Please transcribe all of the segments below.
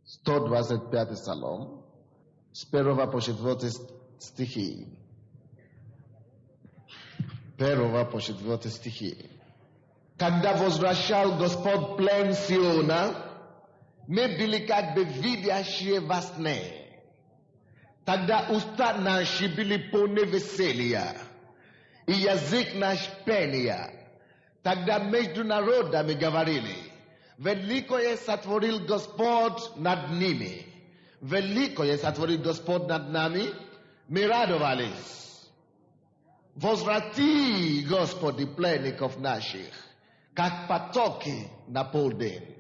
125 Psalm, z 1 po 4 стихи. 1 по 4 стихи. Когда возвращал Господь плен Сиона, мы были как бы видящие во сне. Тогда уста наши были полны веселья, и язык наш пения. Тогда между народами говорили: великое сотворил Господь над ними. Великое сотворил Господь над нами. Мы радовались. Возврати, Господи, пленников наших, как потоки на полдень.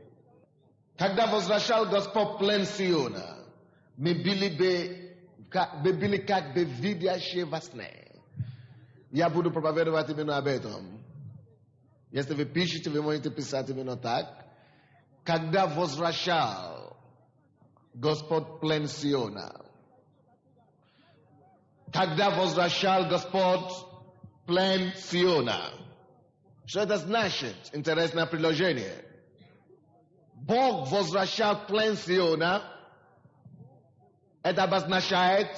Когда возвращал Господь плен Сиона, мы были как бы видящие во сне. Я буду проповедовать именно об этом. Если вы пишете, вы можете писать именно так. Когда возвращал Господь плен Сиона. Когда возвращал Господь плен Сиона. Что это значит? Интересное предложение. Бог возвращал плен Сиона. Это обозначает,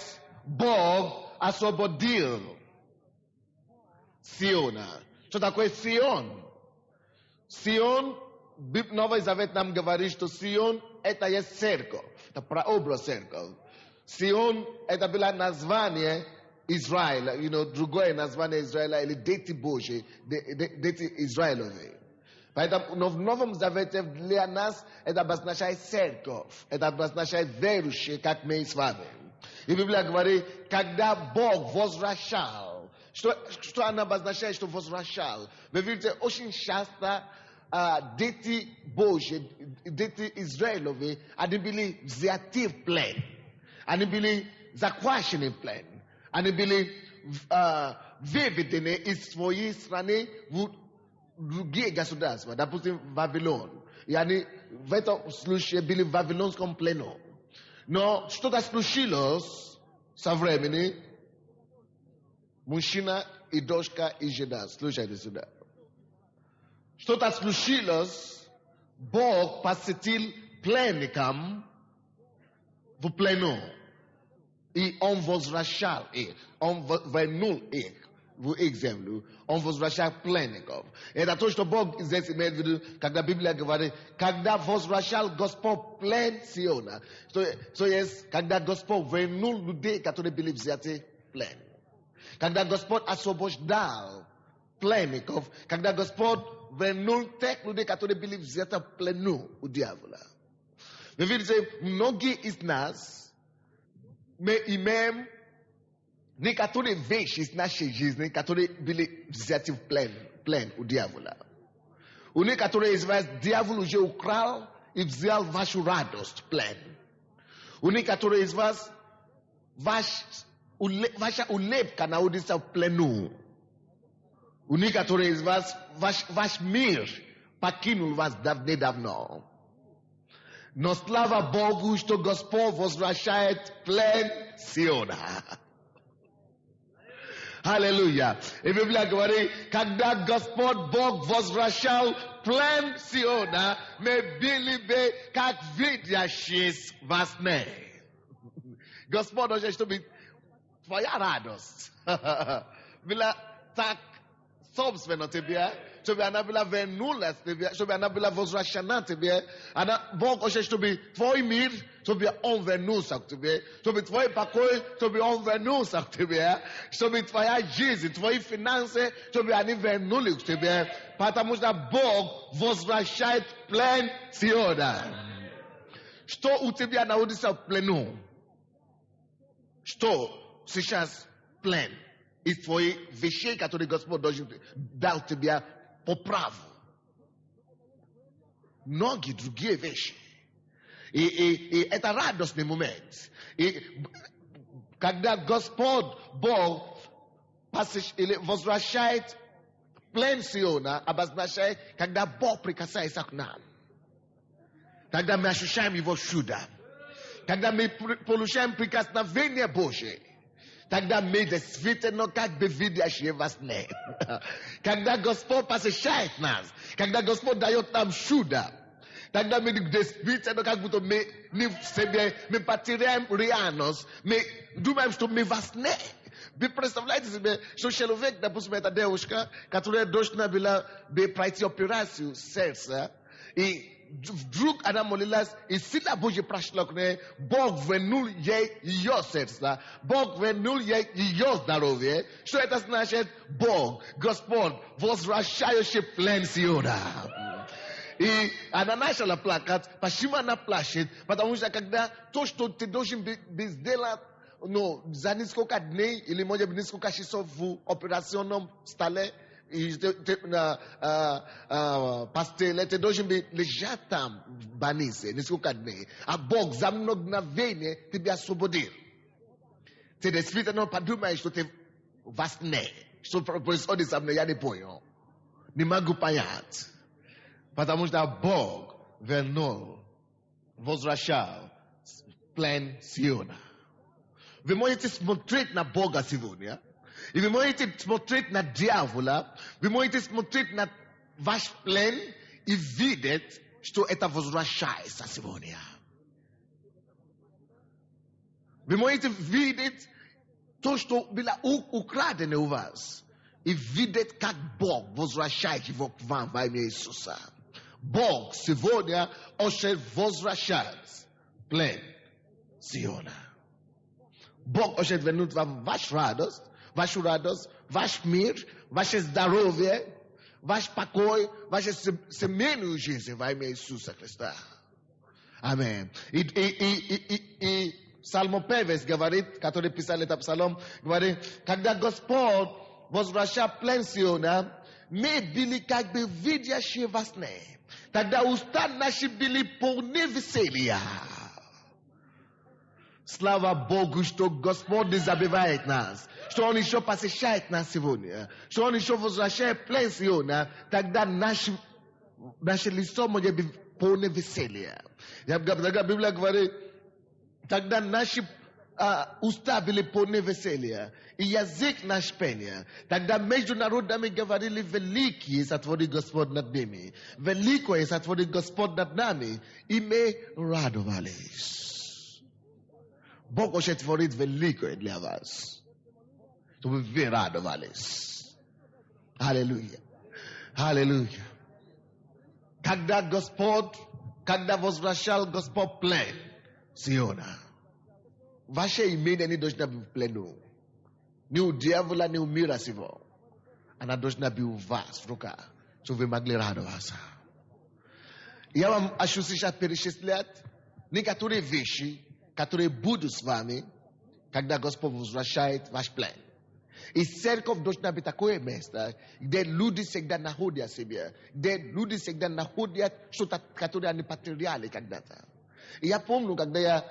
Бог освободил Сиона. Что такое Сион? Сион, Новый Завет нам говорит, что Сион это есть церковь. Это прообраз церковь. Сион это было название Израиля, другое название Израиля или дети Божьи, дети Израилевые. Поэтому в Новом Завете для нас это обозначает церковь, это обозначает верующие, как мы с вами. И Библия говорит, когда Бог возвращал, что она обозначает, что возвращал? Вы видите, очень часто дети Божьи, дети Израилевые, они были взяты в плен, они были захвачены в плен, они были выведены из своей страны в другие государства, допустим, Вавилон. И они в этом случае были в Вавилонском плену. Но что-то случилось со времени. Мужчина и дочка и жена. Слушайте сюда. Что-то случилось. Бог посетил пленникам в плену. И Он возвращал их. Он вернул их в их землю. Он возвращал пленников. Это то, что Бог здесь имеет в виду, когда Библия говорит, когда возвращал Господь плен Сиона. То есть, когда Господь вернул людей, которые были взяты в плен. Когда Господь освобождал пленников, когда Господь вернул тех людей, которые были взяты в плену у дьявола. Вы видите, многие из нас, мы имеем некоторые вещи из нашей жизни, которые были взяты в плен у дьявола. У некоторых из вас дьявол уже украл и взял вашу радость в плен. У некоторых из вас ваша улыбка находится в плену. У некоторых из вас ваш мир покинул вас давно. Но слава Богу, что Господь возвращает плен Сиона. Аллилуйя. И Библия говорит, когда Господь Бог возвращал плен Сиона, мы были бы как видящие во сне. Господь хочет, чтобы твоя радость была так собственно тебе, чтобы она была вернулась тебе, чтобы она была возвращена тебе. Бог хочет, чтобы твой мир, чтобы Он вернулся к тебе, чтобы твой покой, чтобы Он вернулся к тебе, чтобы твоя жизнь, твои финансы, чтобы они вернулись к тебе, потому что Бог возвращает плен Сиона. Что у тебя находится в плену? Что сейчас плен? Из твоих вещей, которые Господь дал тебе по праву. Многие другие вещи. И это радостный момент. И когда Господь Бог возвращает плен Сиона, обозначает, когда Бог прикасается к нам. Тогда мы ощущаем Его чудо. Когда мы получаем прикосновение Божие. Тогда мы действительно как бы видящие во сне. Когда Господь посещает нас, когда Господь дает нам чудо, Tagda me despite no kag buto me ni sebe me patiriam rianos me do mais to me vasne. Be представляете себе, что человек, допустим, эта девушка, которая дошла была бы пройти операцию сердца, и вдруг она молилась, и сила Божья прошла к ней, Бог вернул ей ее сердце, Бог вернул ей ее здоровье. Что это значит? Бог, Господь, возвращающий плен Сиона. И она начала плакать. Почему она плачет? Потому что когда то, что ты должен сделать, ну, за несколько дней или, может быть, несколько часов в операционном столе, и постели, ты должен лежать там в больнице несколько дней. А Бог за мгновение тебя освободил. Ты действительно подумаешь, что ты восне. Что происходит со мной, я не понял. Не могу понять. Потому что Бог вернул, возвращал плен Сиона. Вы можете смотреть на Бога сегодня, и вы можете смотреть на дьявола, вы можете смотреть на ваш плен и видеть, что это возвращается сегодня. Вы можете видеть то, что было украдено у вас, и видеть, как Бог возвращает его к вам во имя Иисуса. Бог сегодня очень возвращает плен Сиона. Бог хочет вернуть вам вашу радость, ваш мир, ваше здоровье, ваш покой, вашу семейную жизнь во имя Иисуса Христа. Аминь. И псалмопевец говорит, который писал этот псалом, говорит, когда Господь возвращал плен Сиона, мы были как бы видящие во сне. Тогда уста наши были полны веселья. Слава Богу, что Господь не забывает нас, что Он еще посещает нас сегодня, что Он еще возвращает плен Сиона, тогда наше лицо может быть полно веселья. Библия говорит, тогда наши уста были полны веселья, и язык наш пения. Тогда между народами говорили, великий сотворил Господь над ними, великое сотворил Господь над нами, и мы радовались. Бог хочет творить великое для вас, чтобы вы радовались. Аллилуйя. Аллилуйя. Когда возвращал Господь плен Сиона, ваше имение не должно быть в плену. Ни у дьявола, ни у мира сего. Она должна быть у вас в руках, чтобы вы могли радоваться. Я вам хочу сейчас перечислять некоторые вещи, которые будут с вами, когда Господь возвращает ваш плен. И церковь должна быть такое место, где люди всегда находят себя, где люди всегда находят что-то, которое они потеряли когда-то. И я помню, когда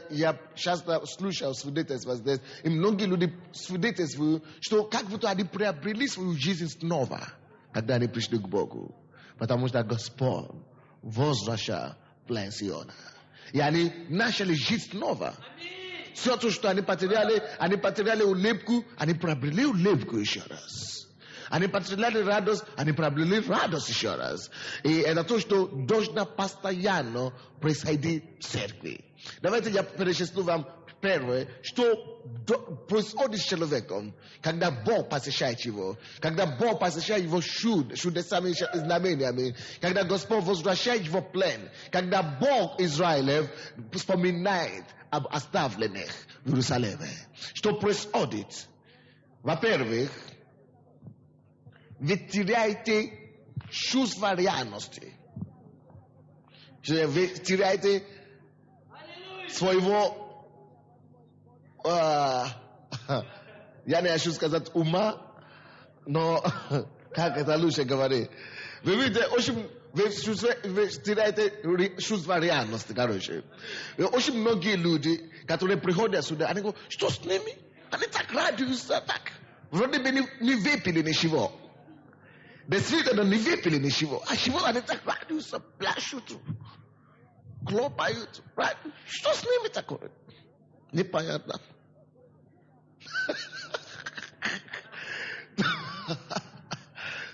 я часто слушал свидетельства здесь, и многие люди свидетельствуют, что как будто они приобрели свою жизнь снова, когда они пришли к Богу. Потому что Господь возвращал плен Сиона. И они начали жить снова. Все то, что они потеряли улыбку, они приобрели улыбку еще раз. Они потеряли радость, они приобрели радость еще раз. И это то, что должно постоянно происходить в церкви. Давайте я перечислю вам первое, что происходит с человеком, когда Бог посещает его, когда Бог посещает его чудесами, знамениями, когда Господь возвращает его плен, когда Бог Израилев вспоминает об оставленных в Иерусалиме. Что происходит? Во-первых, вы теряете чувство реальности. Вы теряете своего я не хочу сказать ума, но как это лучше говорить? Вы видите, вы теряете чувство реальности, короче. Очень многие люди, которые приходят сюда, они говорят, что с ними? Они так радуются, так. Вроде бы не выпили ничего. Действительно, не выпили ничего. А чего они так радуются, пляшут, хлопают. Что с ними такое? Непонятно.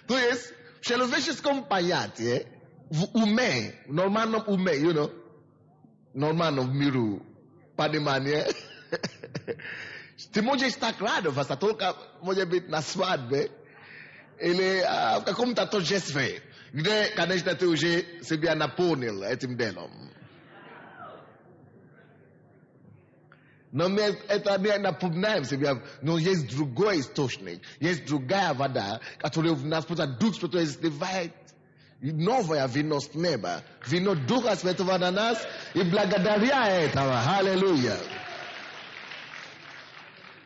То есть, в человеческом понятии, umé, normalno umé, you know. Normalno v míru ponímanie. Ty môžeš tak radovať sa, toľka môže byť na svadbe, или в каком-то торжестве, где, конечно, ты уже себя наполнил этим делом. Но мы это не напоминаем себе, но есть другой источник, есть другая вода, которая в нас просто Дух Святой изливает новое вино с неба, вино Духа Святого на нас, и благодаря этого, аллилуйя.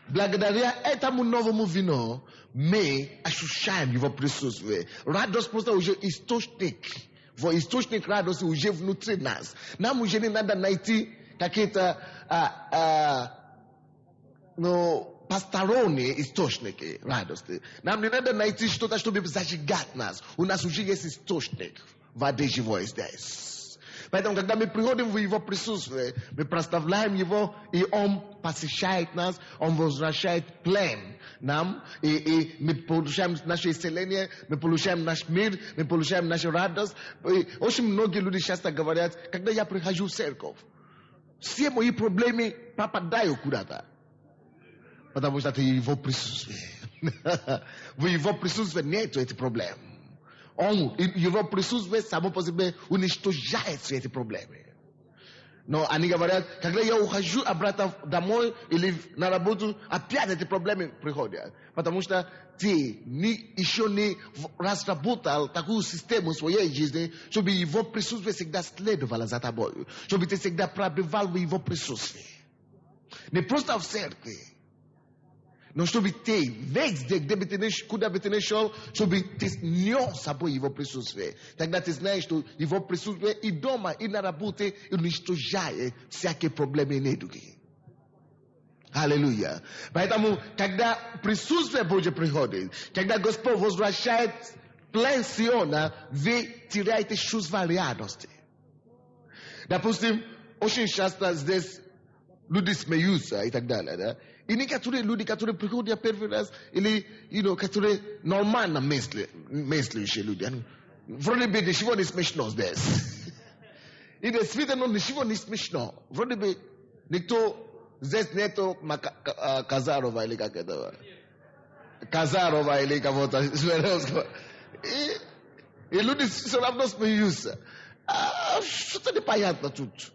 Благодаря этому новому вину мы ощущаем его присутствие. Радость просто уже источник. Источник радости уже внутри нас. Нам уже не надо найти какие-то посторонние источники радости. Нам не надо найти что-то, чтобы зажигать нас. У нас уже есть источник воды живой здесь. Поэтому, когда мы приходим в Его присутствие, мы прославляем Его, и Он посещает нас, Он возвращает плен нам, и мы получаем наше исцеление, мы получаем наш мир, мы получаем нашу радость. И очень многие люди часто говорят, когда я прихожу в церковь, все мои проблемы пропадают куда-то, потому что это Его присутствие. В Его присутствии нет этих проблем. Он, его присутствие само по себе уничтожает все эти проблемы. Но они говорят, когда я ухожу обратно домой или на работу, опять эти проблемы приходят. Потому что ты еще не разработал такую систему в своей жизни, чтобы его присутствие всегда следовало за тобой. Чтобы ты всегда пробывал в его присутствии. Не просто в церкви. Но чтобы ты везде, куда бы ты ни шел, чтобы ты нес с собой его присутствие. Тогда ты знаешь, что его присутствие и дома, и на работе уничтожает всякие проблемы и недуги. Аллилуйя. Поэтому, когда присутствие Божье приходит, когда Господь возвращает плен Сиона, вы теряете чувство радости. Допустим, очень часто здесь люди смеются и так далее, да? И некоторые люди, которые приходят первый раз, или, которые нормально мыслящие люди, вроде бы ничего не смешно здесь. И действительно ничего не смешно. Вроде бы никто здесь нету Казарова или как это, Казарова или кого-то Жмеровского. И люди все равно смеются. Что-то непонятно тут.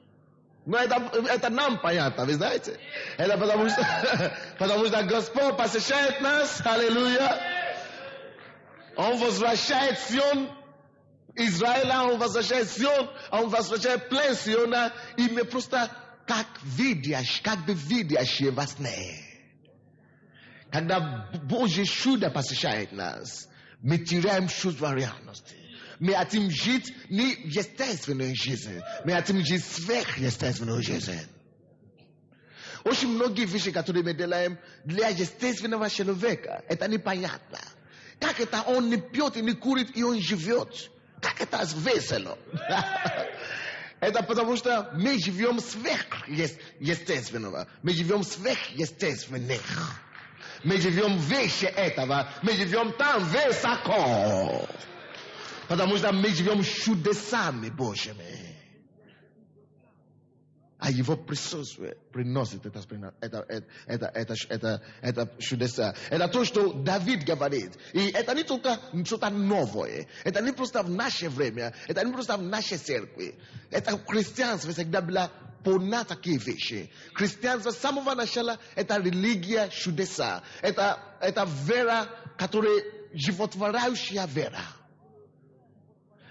Но это нам понятно, вы знаете? Это потому что Господь посещает нас, аллилуйя. Он возвращает Сион Израиля, Он возвращает Сион, Он возвращает плен Сиона, и мы просто как бы видящие во сне. Когда Божье чудо посещает нас, мы теряем чувство реальности. Мы хотим жить не естественную жизнь, мы хотим жить сверхъестественную жизнь. Очень многие вещи, которые мы делаем для естественного человека, это непонятно. Как это он не пьет и не курит, и он живет? Как это весело? Это потому что мы живем сверхъестественного, мы живем сверхъестественных. Мы живем выше этого, мы живем там высоко. Потому что мы живем чудесами Божьими. А его присутствие приносит это чудеса. Это то, что Давид говорит. И это не только что-то новое. Это не просто в наше время. Это не просто в нашей церкви. Это в христианстве всегда было полна такие вещи. Христианство с самого начала это религия чудеса. Это вера, которая животворяющая вера.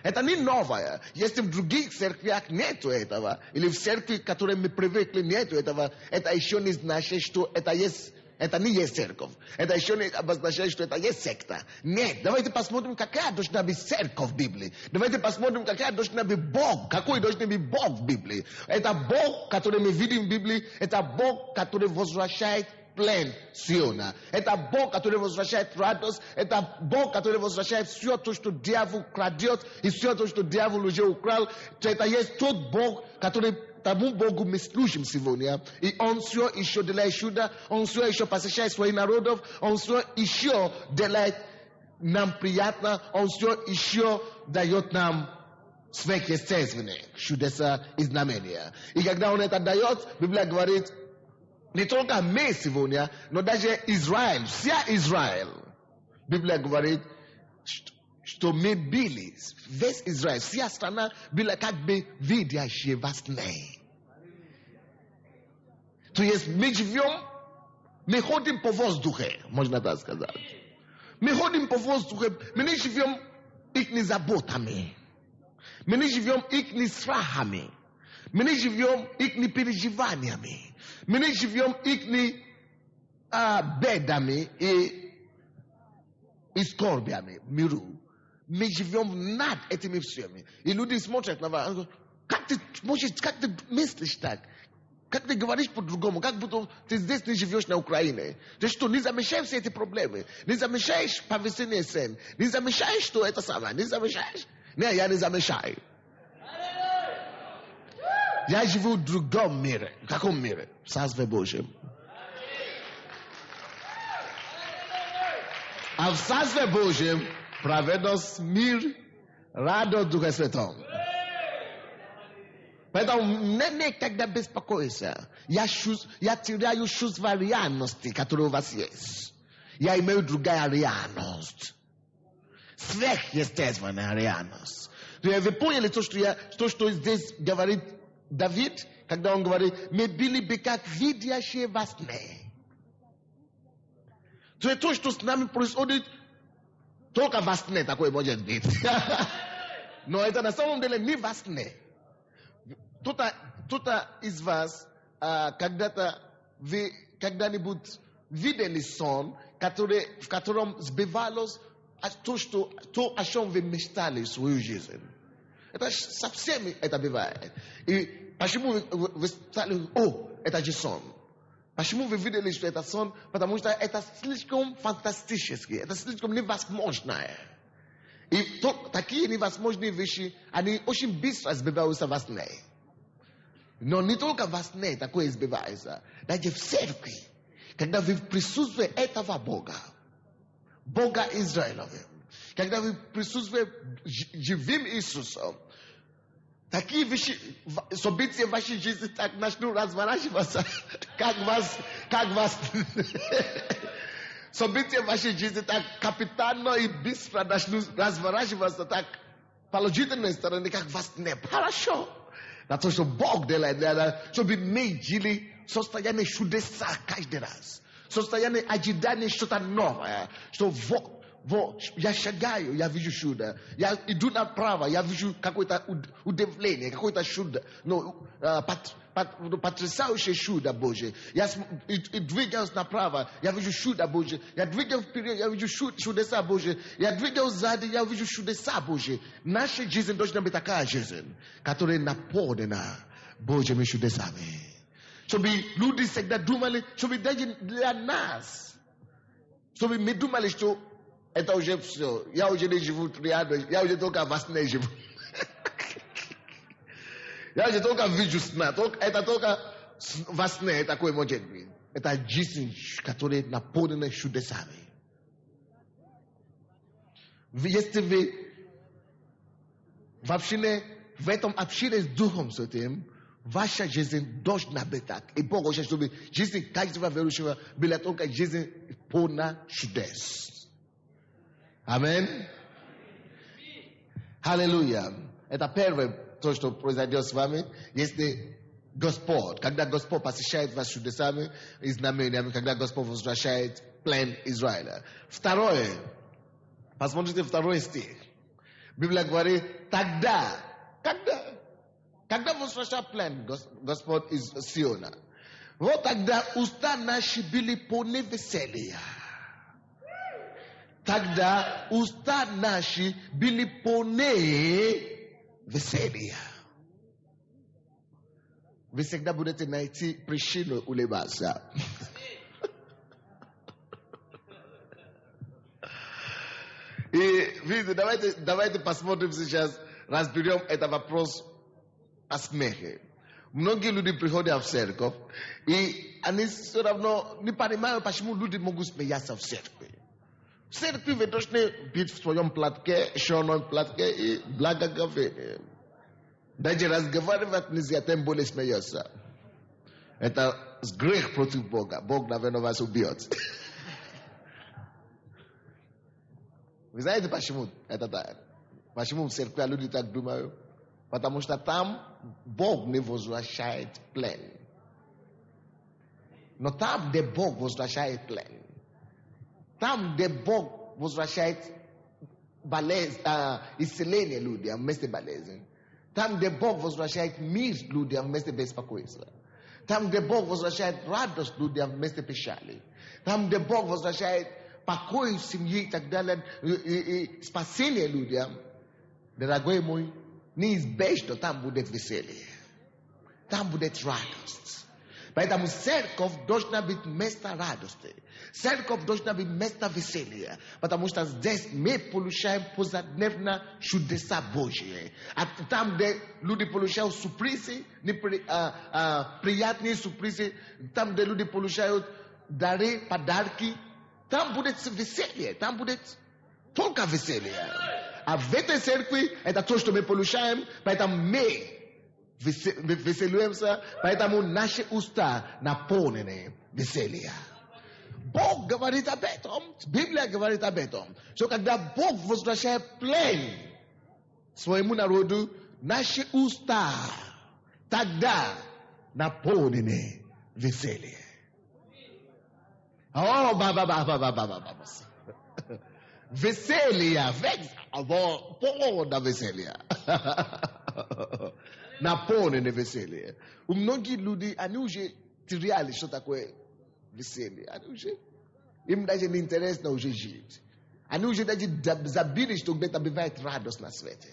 Это не новое. Если в других церквях нету этого, или в церкви, к которой мы привыкли, нету этого, это еще не значит, что это не есть церковь. Это еще не обозначает, что это есть секта. Нет, давайте посмотрим, какая должна быть церковь в Библии. Давайте посмотрим, какая должна быть Бог. Какой должен быть Бог в Библии. Это Бог, который мы видим в Библии, это Бог, который возвращает плен Сиона. Это Бог, который возвращает радость. Это Бог, который возвращает все то, что дьявол крадет, и все то, что дьявол уже украл. Это есть тот Бог, который тому Богу мы служим сегодня. И Он все еще делает чудо, Он все еще посещает своих народов, Он все еще делает нам приятно, Он все еще дает нам Сверхъестественные чудеса и знамения. И когда он это дает, Библия говорит, не только мы сегодня, но даже Израиль, вся Израиль. Библия говорит, что мы были, весь Израиль, вся страна была как бы видящая во сне. То есть мы живем, мы ходим по воздуху, можно так сказать. Мы ходим по воздуху, мы не живем их заботами. Мы не живем их страхами. Мы не живем их переживаниями. Мы не живем их бедами и скорбями, миру. Мы живем над этими всеми. И люди смотрят на вас, как ты мыслишь так? Как ты говоришь по-другому? Как будто ты здесь не живешь на Украине. Ты что, не замечаешь все эти проблемы? Не замечаешь повышение цен? Не замечаешь, что это самое? Не замечаешь? Нет, я не замечаю. Я живу в другом мире. В каком мире? В Царстве Божьем. А в Царстве Божьем праведность, мир, радость Духа Святого. Поэтому не никогда беспокойся. Я теряю чувство реальности, которая у вас есть. Я имею другая реальность. Сверхъестественная реальность. Вы поняли то, что здесь говорит Давид, когда он говорит, мы были бы как видящие во сне. То есть то, что с нами происходит, только во сне такое может быть. Но это на самом деле не во сне. Кто-то из вас когда-нибудь видели сон, в котором сбивалось то, о чем вы мечтали в свою жизнь. Это со всеми это бывает. И почему вы стали, это же сон. Почему вы видели, что это сон? Потому что это слишком фантастически, это слишком невозможное. И такие невозможные вещи, они очень быстро сбиваются во сне. Но не только во сне такое сбивается. Даже в церкви, когда вы в присутствии этого Бога, Бога Израилова, когда вы в присутствии живым Иисусом, такие вещи, события в вашей жизни так начнут разворачиваться, как вас события в вашей жизни так капитально и быстро начнут разворачиваться так положительной стороны, как вас не хорошо. На то, что Бог делает, чтобы мы жили в состоянии чудеса каждый раз. Состояние ожидания что-то новое. Что я шагаю, я вижу чудо. Я иду направо, я вижу какое-то удивление, какое-то чудо. Потрясающее чудо Божье. Я двигаюсь направо, я вижу чудо Божье. Я двигаюсь вперед, я вижу чудеса Божьи. Я двигаюсь сзади, я вижу чудеса Божьи. Наша жизнь должна быть такая жизнь, которая наполнена Божьими чудесами. Чтобы люди всегда думали, чтобы даже для нас, чтобы мы думали, что это уже все. Я уже не живу реально, я уже только во сне живу. Я уже только вижу сна, это только во сне такой может быть. Это жизнь, которая наполнена чудесами. Если вы в этом общении с Духом Святым, ваша жизнь должна быть так. И Бог хочет, чтобы жизнь каждого верующего была только жизнь полна чудес. Аминь. Аллилуйя. Это первое, то, что произойдет с вами, если Господь, когда Господь посещает вас чудесами и знамениями, когда Господь возвращает плен Израиля. Второе, посмотрите второй стих. Библия говорит, когда возвращает плен Господь из Сиона, вот тогда уста наши были полны веселья. Тогда уста наши были полны веселья. Вы всегда будете найти причину улыбаться. И видите, давайте посмотрим сейчас, разберем этот вопрос о смехе. Многие люди приходят в церковь, и они все равно не понимают, почему люди могут смеяться в церкви. В церкви вы должны быть в своем платке, черном платке и благоговении. Даже разговаривать нельзя, тем более смеется. Это грех против Бога. Бог, наверное, вас убьет. Вы знаете, почему это так? Почему в церкви люди так думают? Потому что там Бог не возвращает плен. Но там, где Бог возвращает плен, там, где Бог возвращает исцеление людям вместо болезни, там, где Бог возвращает мир людям вместо беспокойства, там, где Бог возвращает радость людям вместо печали, там, где Бог возвращает покой в семье и так далее, и спасение людям, дорогой мой, неизбежно там будет веселье, там будет радость. Поэтому церковь должна быть место радости. Церковь должна быть место веселья. Потому что здесь мы получаем повседневно чудеса Божьи. А там, где люди получают сюрпризы, приятные сюрпризы, там, где люди получают дары, подарки, там будет веселье. Там будет только веселье. А в этой церкви это то, что мы получаем. Поэтому мы веселимся, поэтому наши уста наполнены веселья. Бог говорит об этом, Библия говорит об этом, что когда Бог возвращает плен своему народу, наши уста тогда наполнены весельем. О, веселье, полное веселье. Наполнены веселье. У многих людей, они уже теряли, что такое веселье. Они уже, им даже не интересно уже жить. Они уже даже забыли, что где-то бывает радость на свете.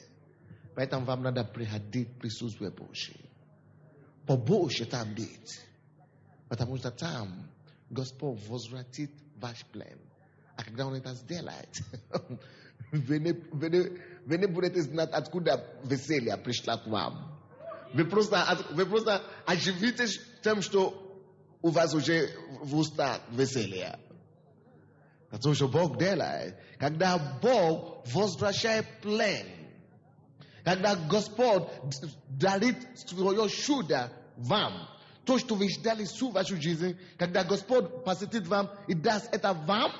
Поэтому вам надо приходить в присутствие Божье. Побольше там быть. Потому что там Господь возвратит ваш план. А когда Он это сделает, вы не будете знать, откуда веселье пришло к вам. Вы просто оживитесь тем, что у вас уже в устах веселье. Потому что Бог делает. Когда Бог возвращает плен, когда Господь дарит свое чудо вам, то, что вы ждали всю вашу жизнь, когда Господь посетит вам и даст это вам,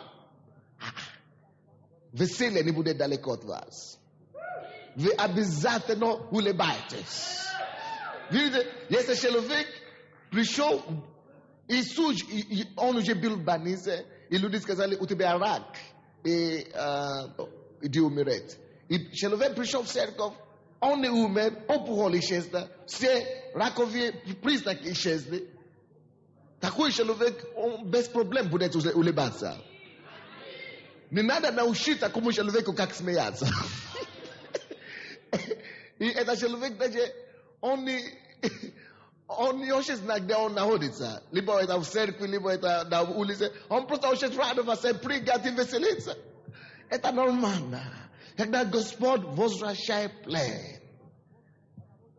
веселье не будет далеко от вас. Вы обязательно улыбаетесь. Видите, если человек пришел, Иисус, он уже был в больнице, и люди сказали, у тебя рак, и иди умереть. И человек пришел в церковь, он не умер, опухоль исчезла, все раковые признаки исчезли. Такой человек, он без проблем будет улыбаться. Не надо научить такому человеку, как смеяться. И этот человек даже, он не очень знает, где он находится. Либо это в церкви, либо это на улице. Он просто очень радовался, прыгать и веселиться. Это нормально. Когда Господь возвращает плен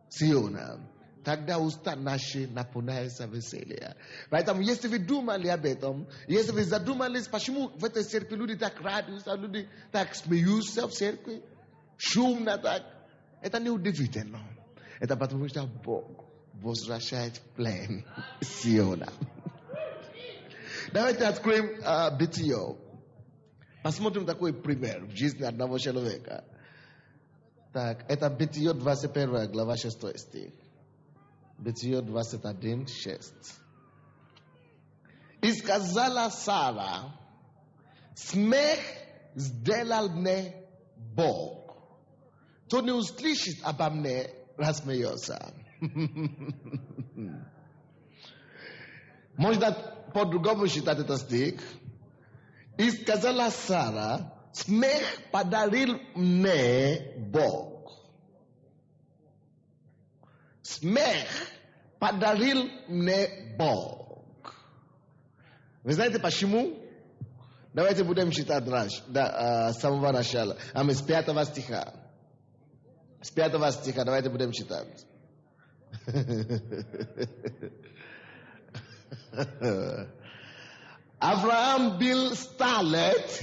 Сиона, тогда уста наши наполняются весельем. Поэтому, если вы думали об этом, если вы задумались, почему в этой церкви люди так радуются, люди так смеются в церкви, шумно так, это неудивительно. Это потому что Бог возвращает плен Сиона. Давайте откроем Бытие. Посмотрим такой пример в жизни одного человека. Так, это Бытие 21 глава 6 стих. Бытие 21, 6. И сказала Сара, смех сделал мне Бог. Кто не услышит обо мне, рассмеется. Можно по-другому читать этот стих. И сказала Сара, смех подарил мне Бог. Смех подарил мне Бог. Вы знаете почему? Давайте будем читать с самого начала. С 5 стиха. С 5 стиха давайте будем читать. Авраам был старлет.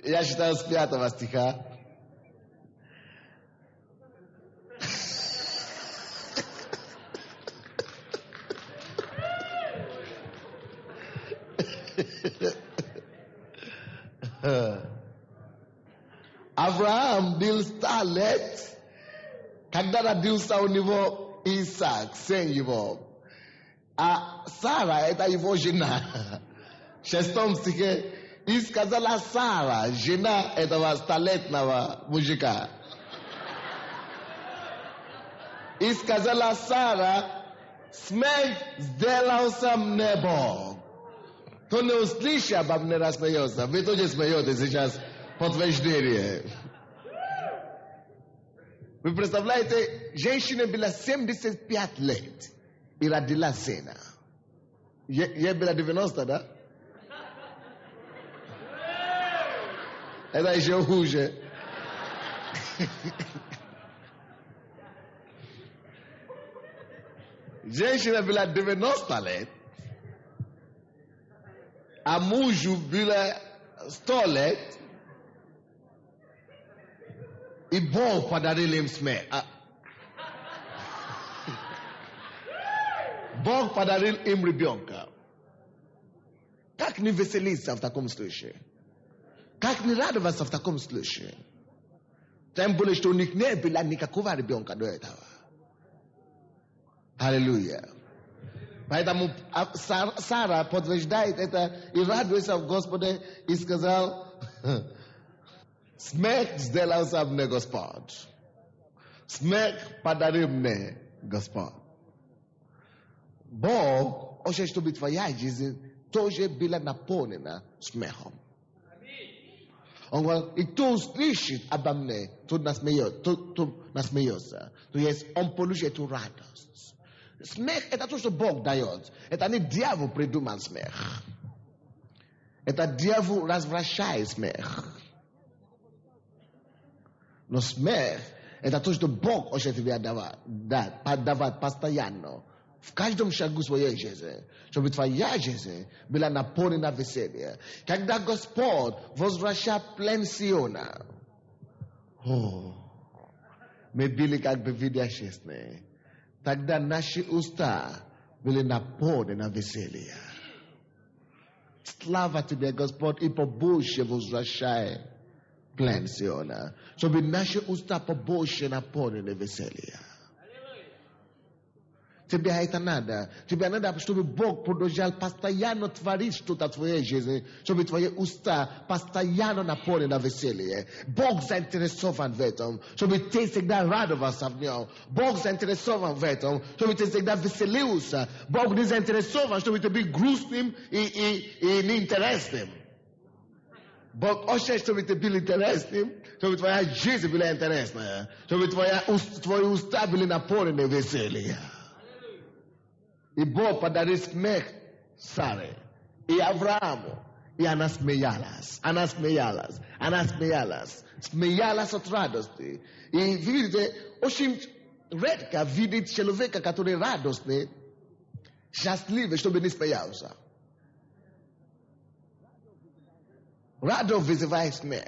Я читаю с 5 стиха. Авраам бил 100 лет, когда родился у него Исаак, сын его. А Сара, это его жена. В 6 стихе. И сказала Сара, жена этого 100-летнего мужика. И сказала Сара, смерть сделался мне Бог. Кто не услышит, обо мне рассмеется. Вы тоже смеетесь сейчас, подтверждение. Вы представляете, женщина была 75 лет и родила сына. Ей было 90, да? Это еще хуже. Женщина была 90 лет, а мужу было 100 лет, и Бог подарил им смерть. Бог подарил им ребенка. Как не веселиться в таком случае? Как не радоваться в таком случае? Тем более, что у них не было никакого ребенка до этого. Аллилуйя. Поэтому Сара подтверждает это и радуется в Господе и сказал, смерть сделался мне Господь. Смерть подарил мне Господь. Бог хочет, чтобы твоя жизнь тоже была наполнена смехом. Он говорит, и кто услышит обо мне, тот насмеется. То есть он получит эту радость. Смех – это то, что Бог дает. Это не дьявол придумал смех. Это дьявол развращает смех. Но смех – это то, что Бог хочет тебе давать постоянно. В каждом шагу своей жизни, чтобы твоя жизнь была наполнена весельем. Когда Господь возвращает плен Сиона, мы были как бы видящие. Тогда наши уста были наполнены весельем. Слава тебе, Господь, и побольше возвращай плен Сиона, чтобы наши уста побольше наполнены весельем. Тебе это надо. Тебе надо, чтобы Бог продолжал постоянно творить что-то в твоей жизни, чтобы твои уста постоянно наполнены весельем. Бог заинтересован в этом, чтобы ты всегда радовался в нем. Бог заинтересован в этом, чтобы ты всегда веселился. Бог не заинтересован, чтобы ты был грустным и неинтересным. Бог хочет, чтобы ты был интересным, чтобы твоя жизнь была интересная, чтобы твои уста были наполнены весельем. И Бог подарил смех Саре и Аврааму. И она смеялась. Смеялась от радости. И видите, очень редко видеть человека, который радостный, счастливый, чтобы не смеялся. Радость вызывает смех.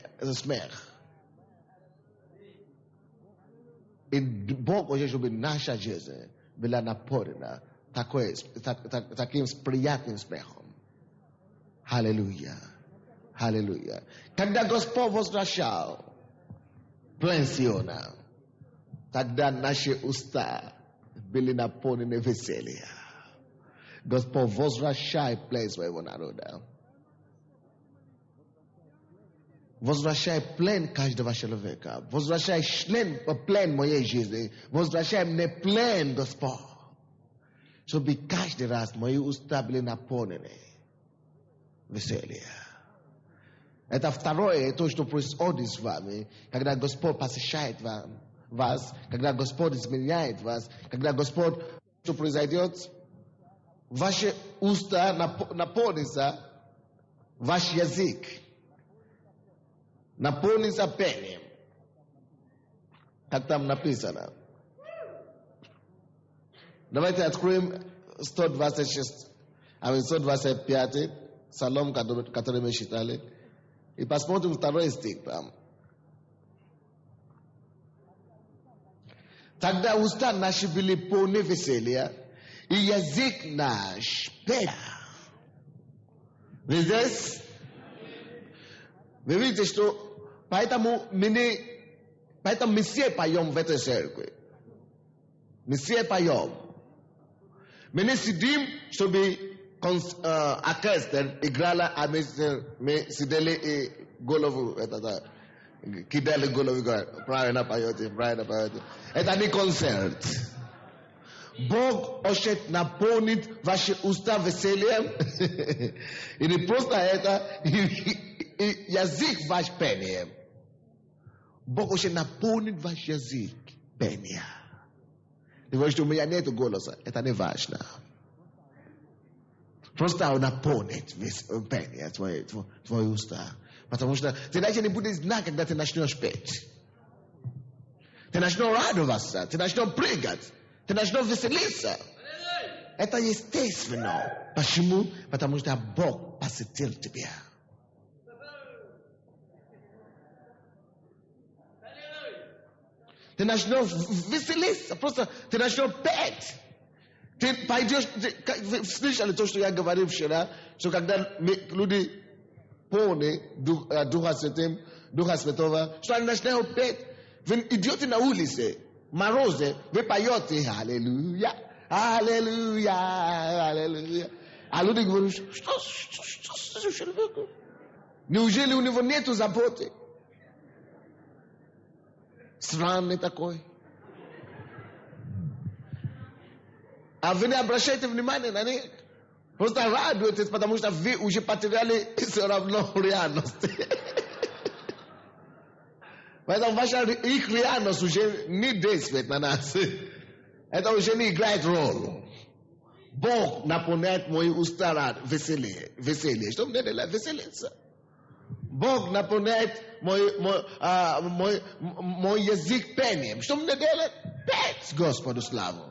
И Бог хочет, чтобы наша жизнь была наполнена таким приятным смехом. Аллилуйя. Аллилуйя. Когда Господь возвращал плен Сиона, тогда наши уста были наполнены весельем. Господь возвращает плен своего народа. Возвращай плен каждого человека. Возвращай плен моей жизни. Возвращай мне плен, Господь. Чтобы каждый раз мои уста были наполнены весельем. Это второе, то, что происходит с вами, когда Господь посещает вас, когда Господь изменяет вас, когда Господь, что произойдет, ваши уста наполнятся, ваш язык наполнится пением. Как там написано. Давайте откроем 125 Псалом, который мы читали, и посмотрим второй стих там. Тогда уста наши были полны веселья, и язык наш пел. Вы здесь? Vidite što поэтому мы все поем в этой церкви. Мы все поем. Мы не сидим, чтобы оркестр играла, а мы сидели и голову кидали голову и говорят, правильно поете. Это не концерт. Бог хочет наполнить ваши уста весельем. И не просто это, и язык ваш пением. Бог хочет наполнить ваш язык пением. Ты говоришь, что у меня нет голоса. Это не важно. Просто наполнить пение твои уста. Потому что ты даже не будешь знать, когда ты начнешь петь. Ты начнешь радоваться, ты начнешь прыгать, ты начнешь веселиться. Это естественно. Почему? Потому что Бог посетил тебя. Ты начнешь веселиться, просто ты начнешь петь. Ты пойдешь, вы слышали то, что я говорил вчера, что когда люди полны Духа Святого, что они начинают петь, вы идете на улице, морозе, вы поете «Аллилуйя, аллилуйя, аллилуйя». А люди говорят, что с человеком? Неужели у него нету заботы? Странный такой. А вы не обращайте внимания на них. Просто радуйтесь, потому что вы уже потеряли все равно реальность. Поэтому ваша их реальность уже не действует на нас. Это уже не играет роль. Бог наполняет мои уста веселье. Что мне делать? Веселиться. Бог наполняет мой язык пением. Что мне делать? Петь Господу славу.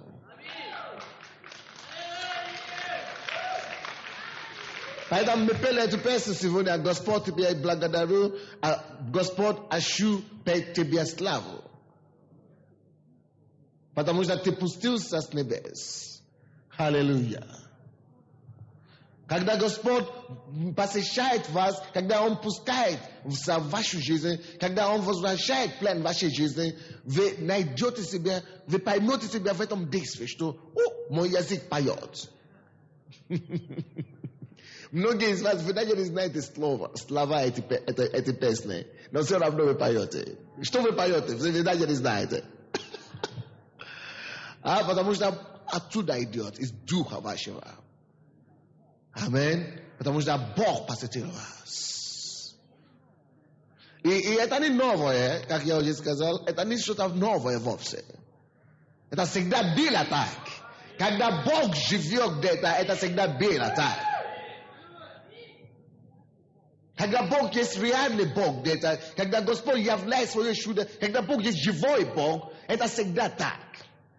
Поэтому мы пели эту песню сегодня. Господь тебя благодарю. Господь ощу петь тебе славу. Потому что ты пустился с небес. Аллилуйя. Когда Господь посещает вас, когда Он пускает в вашу жизнь, когда Он возвращает план вашей жизни, вы найдете себя, вы поймете себя в этом действии, что мой язык поет. Многие из вас, вы даже не знаете слова этой песни, но все равно вы поете. Что вы поете? Вы даже не знаете. Потому что оттуда идет, из духа вашего. Аминь. Потому что Бог посетил вас. И это не новое, как я уже сказал, это не что-то новое вовсе. Это всегда было так. Когда Бог живет где-то, это всегда было так. Когда Бог есть реальный Бог где-то, когда Господь являет свое чудо, когда Бог есть живой Бог, это всегда так.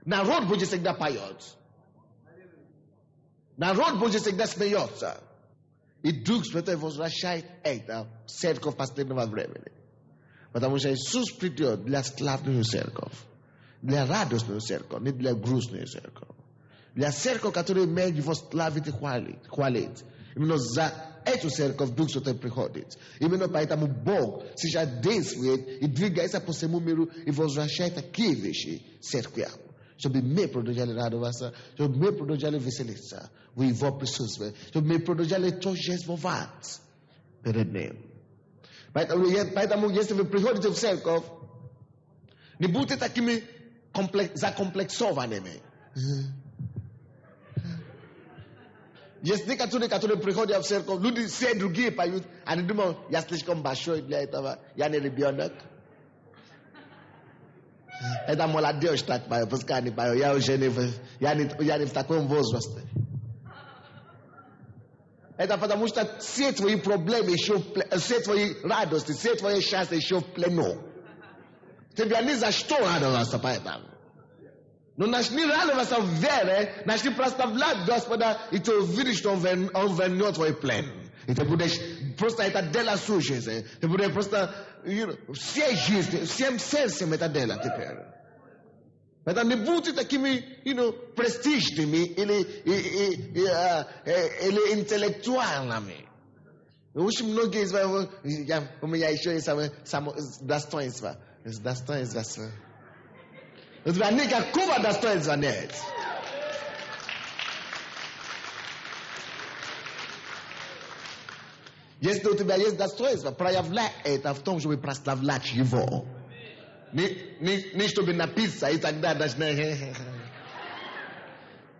Народ Божий всегда поет. Народ Божий всегда смеется. И Дух Святой возвращает это в церковь последнего времени. Потому что Иисус придет для славную церковь. Для радостную церковь, не для грустную церковь. Для церковь, которая имеет его славить и хвалить. Именно за эту церковь Дух Святой приходит. Именно поэтому Бог сейчас действует и двигается по всему миру и возвращает такие вещи церквям. Чтобы мы продолжали радоваться, чтобы мы продолжали веселиться в Его присутствии, чтобы мы продолжали торжествовать перед Ним. Поэтому, если вы приходите в церковь, не будьте такими закомплексованными. Есть некоторые, которые приходят в церковь, люди все другие поют, они думают, я слишком большой для этого, я не ребенок. Это молодежь так поет, пускай они поют, я уже не в таком возрасте. Это потому что все твои проблемы еще, все твои радости, все твои счастья еще в плену. Тебе ни за что радоваться поэтому. Но начни радоваться в вере, начни прославлять Господа, и ты увидишь, что Он вернет твой плен. И ты будешь просто это делать всю жизнь. Ты будешь просто всей жизни, всем сердцем это делать теперь. Поэтому не будьте такими, престижными или интеллектуальными. Уж многие из вас, у меня еще есть само достоинство. Достоинство. У тебя никакого достоинства нет. Если у тебя есть достоинство, проявляй это в том, чтобы прославлять его. Не чтобы напиться, и тогда даже...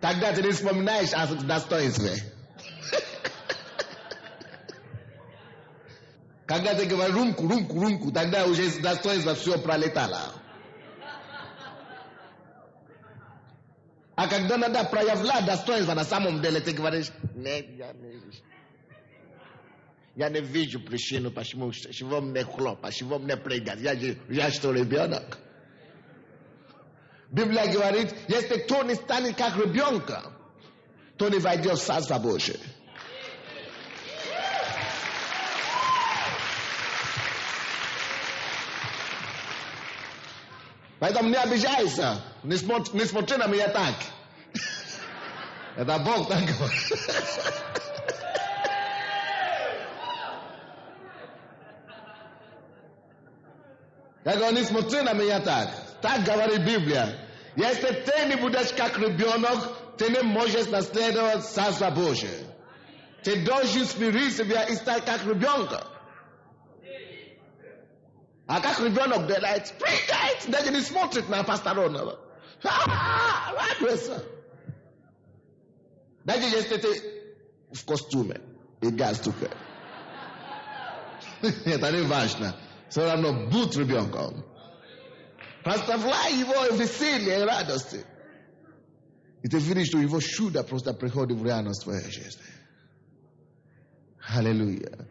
Тогда ты не вспоминаешь о достоинстве. Когда ты говоришь румку, тогда уже достоинство все пролетало. А когда надо проявлять достоинство, на самом деле ты говоришь, нет, я не вижу причину, почему мне хлопать, почему мне прыгать. Я что, ребенок? Библия говорит, если кто не станет как ребенка, то не войдет в Царство Божие. Поэтому не обижайся, не смотри на меня так. Это Бог так говорит. Я говорю, не смотри на меня так. Так говорит Библия. Если ты не будешь как ребенок, ты не можешь наследовать Царство Божие. Ты должен смирить себя и стать как ребенка. А как ребенок делает, прыгает, даже не смотрит на постороннего. Радуется. Даже если ты в костюме и галстуке. Это не важно. Все равно будь ребенком. Прославляй его в веселье и радости. И ты видишь, что его чудо просто приходит в реальность твоей жизни. Аллилуйя.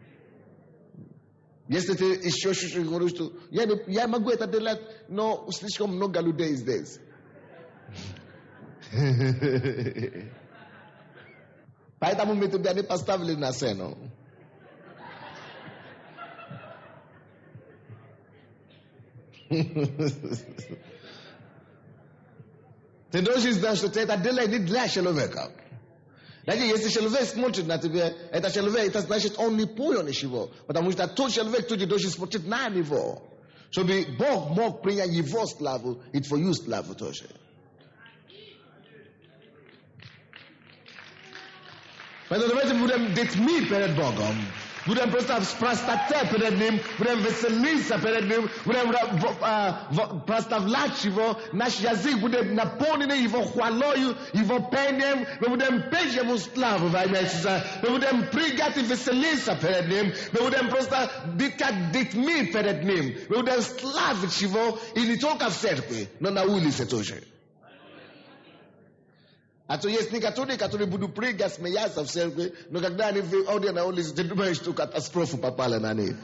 Если ты еще говоришь, что я могу это делать, но слишком много людей здесь. Поэтому мы тебя не поставили на сцену. Ты должен знать, что ты это делаешь не для человека. Значит, если человек смотрит на тебя, это человек, это значит, он не понял ничего. Потому что тот человек, кто должен смотреть на него. Чтобы Бог мог принять его славу и твою славу тоже. Поэтому давайте будем детьми перед Богом. Будем просто в простоте перед Ним, будем веселиться перед Ним, будем прославлять Его, наш язык будет наполнен Его хвалою, Его пением, мы будем петь Ему славу во имя Иисуса, мы будем прыгать и веселиться перед Ним, мы будем просто быть как детьми перед Ним, мы будем славить Его, и не только в церкви, но на улице тоже. А то есть некоторые, которые будут прыгать, смеяться в церкви, но когда они выходят на улицу, ты думаешь, что катастрофа попала на них.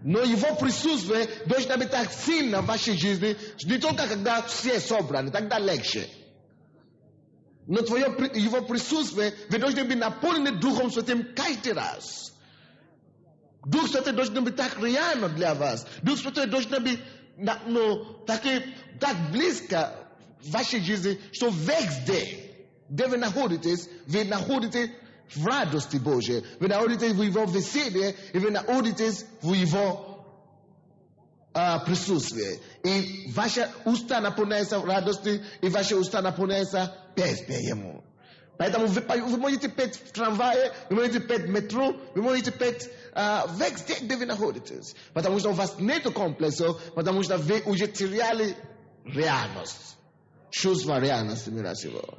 Но его присутствие должно быть так сильно в вашей жизни, не только когда все собраны, тогда легче. Но его присутствие, вы должны быть наполнены Духом Святым каждый раз. Дух Святой должен быть так реально для вас. Дух Святой должен быть так близко в вашей жизни, что везде, где вы находитесь в радости Божьей, вы находитесь в его веселье, и вы находитесь в его присутствии. И ваши уста наполняются радостью, и ваши уста наполняются песней ему. Поэтому вы можете петь в трамвае, вы можете петь в метро, вы можете петь везде, где вы находитесь. Потому что у вас нет комплексов, потому что вы уже теряли реальность. Чувство реальности мира сего.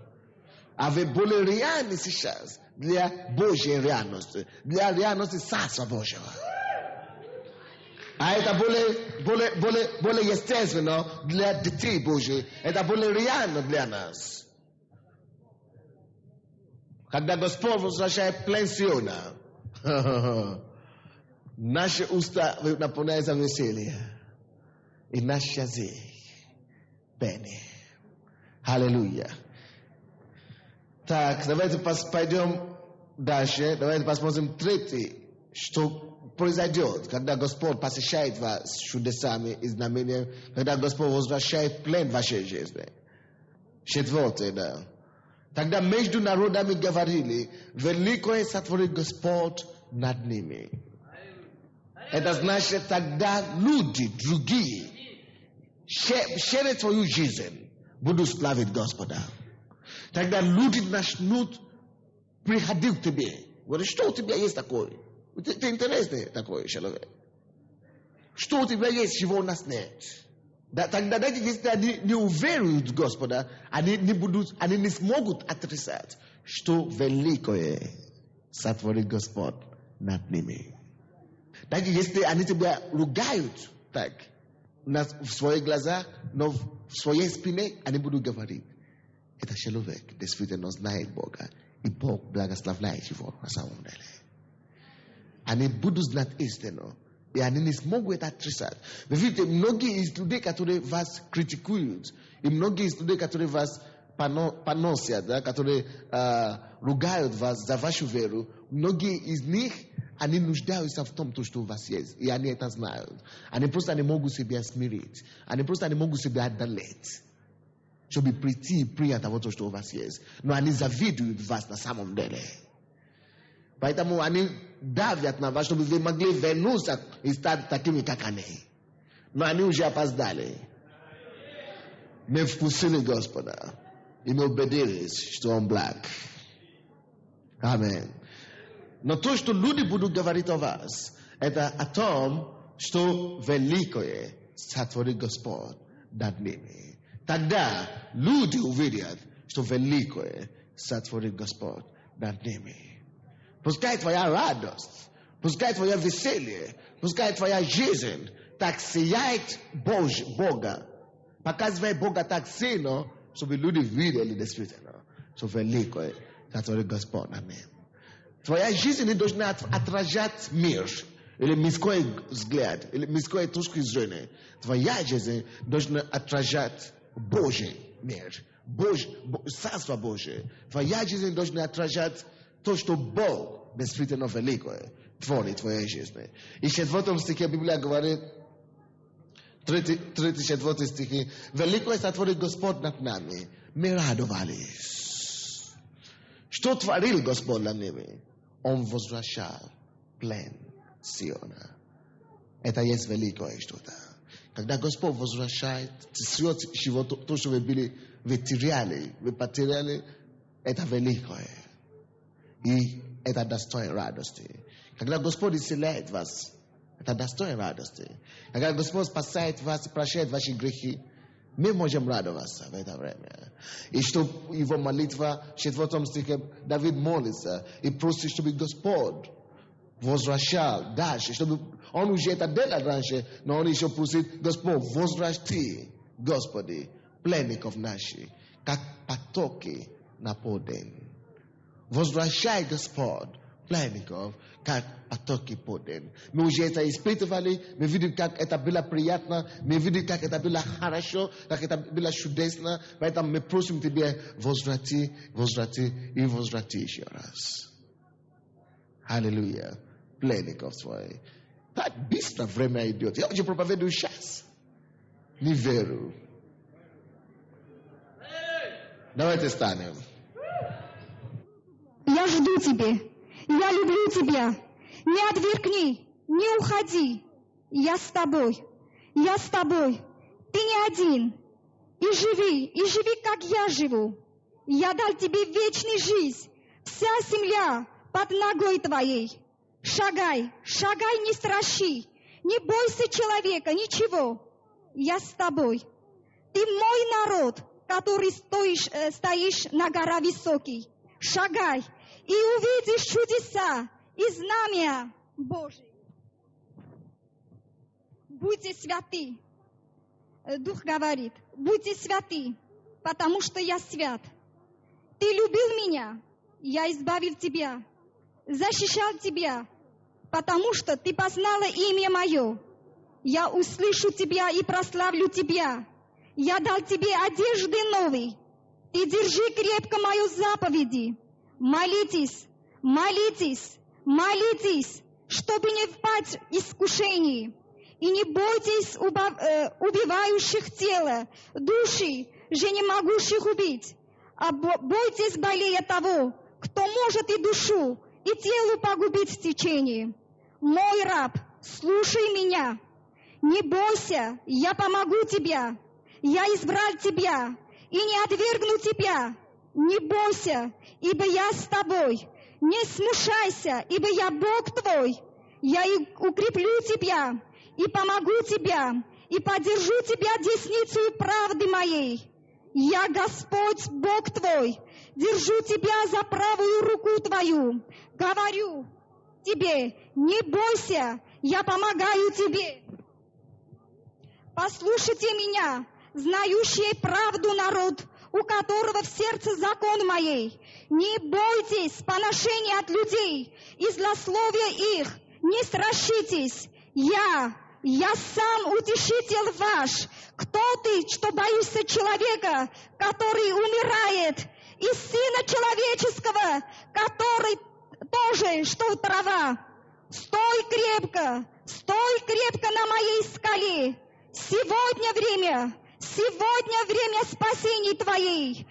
А вы более реальны сейчас для Божьей реальности, для реальности Царства Божьего. А это более естественно для детей Божьих. Это более реально для нас. Когда Господь возвращает плен Сиона, наши уста наполняются весельем, и наш язык пение. Аллилуйя. Так, давайте пойдем дальше. Давайте посмотрим третий, что произойдет, когда Господь посещает вас чудесами и знамениями, когда Господь возвращает плен в вашей жизни. Четвертый, да. Тогда между народами говорили, великое сотворит Господь над ними. Это значит, тогда люди другие, через свою жизнь, будут славить Господа. Тогда люди начнут приходить к тебе. Говорят, что у тебя есть такое? Ты интересный такой человек. Что у тебя есть, чего у нас нет? Тогда, если они не уверуют в Господа, они не смогут отрицать, что великое сотворит Господь над ними. Даже если они тебя ругают так, в своих глазах, но в своей спине они будут говорить, этот человек действительно знает Бога, и Бог благословляет его на самом деле. Они будут знать истину, и они не смогут это отрицать. Вы видите, многие из людей, которые вас критикуют, и многие из людей, которые вас поносят, да, которые ругают вас за вашу веру, многие из них, они нуждаются в том, что у вас есть, и они это знают. Они просто не могут себя смирить, они просто не могут себя отдалить, чтобы прийти и принять того, что у вас есть. Но они завидуют вас на самом деле. Поэтому они давят на вас, чтобы вы могли вернуться и стать такими, как они. Но они уже опоздали. Мы вкусили Господа, и мы убедились, что Он благ. Аминь. Но то, что люди будут говорить о вас, это о том, что великое сотворит Господь над ними. Тогда люди увидят, что великое сотворит Господь над ними. Пускай твоя радость, пускай твое веселье, пускай твоя жизнь так сияет Бога, показывай Бога так сильно, чтобы люди видели действительно, что великое сотворит Господь над ними. Твоя жизнь не должна отражать мир, или мирской взгляд, или мирской точку зрения. Твоя жизнь должна отражать Божий мир, Царство Божие. Твоя жизнь должна отражать то, что Бог действительно великое творит в твоей жизни. И в 4 стихе Библия говорит, 34 стихе, великое сотворит Господь над нами, мы радовались. Что творил Господь над ними? Он возвращал плен Сиона. Это есть великое что-то. Когда Господь возвращает все, то, что вы потеряли, это великое. И это достойно радости. Когда Господь исцеляет вас, это достойно радости. Когда Господь спасает вас и прощает ваши грехи, мы можем радоваться в это время. И что его молитва, в 4 стихе, Давид молится и просит, чтобы Господь возвращал дальше, чтобы он уже это делал раньше, но он еще просит, Господь, возврати, Господи, пленников наших, как потоки на поден. Возвращай, Господь, пленников, как потоки поден. Мы уже это испытывали, мы видим, как это было приятно, мы видим, как это было хорошо, как это было чудесно, поэтому мы просим Тебя, возврати и возврати еще раз. Аллилуйя. Пленников своих. Так быстро время идет. Я уже проповедую сейчас. Не верю. Давайте станем. Я жду Тебя. Я люблю Тебя. Не отвергни, не уходи. Я с Тобой. Я с Тобой. Ты не один. И живи, как я живу. Я дал Тебе вечную жизнь. Вся земля под ногой Твоей. Шагай, не страши. Не бойся человека, ничего. Я с Тобой. Ты мой народ, который стоишь на гора высокий. Шагай, и увидишь чудеса и знамения Божьи. Будьте святы. Дух говорит, будьте святы, потому что я свят. Ты любил меня, я избавил тебя, защищал тебя, потому что ты познала имя мое. Я услышу тебя и прославлю тебя. Я дал тебе одежды новые. Ты держи крепко мою заповеди. Молитесь, чтобы не впасть в искушение. И не бойтесь убивающих тело, души же не могущих убить. а бойтесь более того, кто может и душу, и телу погубить в течении. Мой раб, слушай меня. Не бойся, я помогу тебе. Я избрал тебя и не отвергну тебя. Не бойся, ибо я с тобой. Не смущайся, ибо я Бог твой. Я и укреплю тебя, и помогу тебе, и поддержу тебя десницей правды моей. Я Господь, Бог твой, держу тебя за правую руку твою. Говорю тебе, не бойся, я помогаю тебе. Послушайте меня, знающий правду народ, у которого в сердце закон моей. Не бойтесь поношения от людей и злословия их, не страшитесь. Я сам утешитель ваш. Кто ты, что боишься человека, который умирает, и Сына Человеческого, который тоже, что трава? Стой крепко на моей скале. Сегодня время спасения твоей.